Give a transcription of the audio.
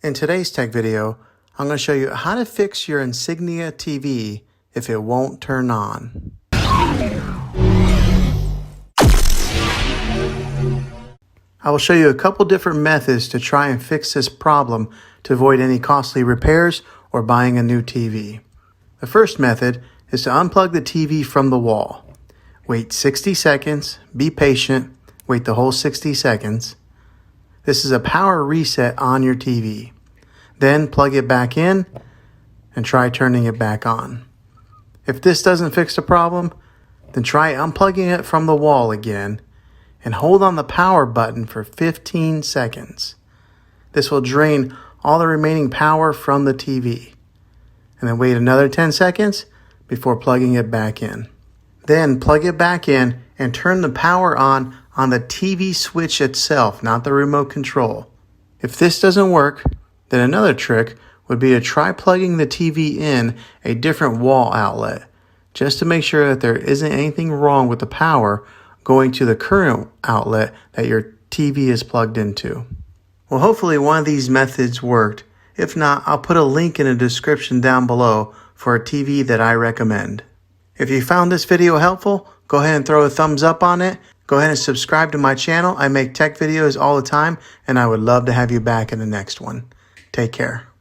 In today's tech video, I'm going to show you how to fix your Insignia TV if it won't turn on. I will show you a couple different methods to try and fix this problem to avoid any costly repairs or buying a new TV. The first method is to unplug the TV from the wall. Wait 60 seconds, be patient, wait the whole 60 seconds. This is a power reset on your TV. Then plug it back in and try turning it back on. If this doesn't fix the problem, then try unplugging it from the wall again and hold on the power button for 15 seconds. This will drain all the remaining power from the TV. And then wait another 10 seconds before plugging it back in. Then plug it back in and turn the power on the TV switch itself, not the remote control. If this doesn't work, then another trick would be to try plugging the TV in a different wall outlet, just to make sure that there isn't anything wrong with the power going to the current outlet that your TV is plugged into. Well, hopefully one of these methods worked. If not, I'll put a link in the description down below for a TV that I recommend. If you found this video helpful, go ahead and throw a thumbs up on it. Go ahead and subscribe to my channel. I make tech videos all the time, and I would love to have you back in the next one. Take care.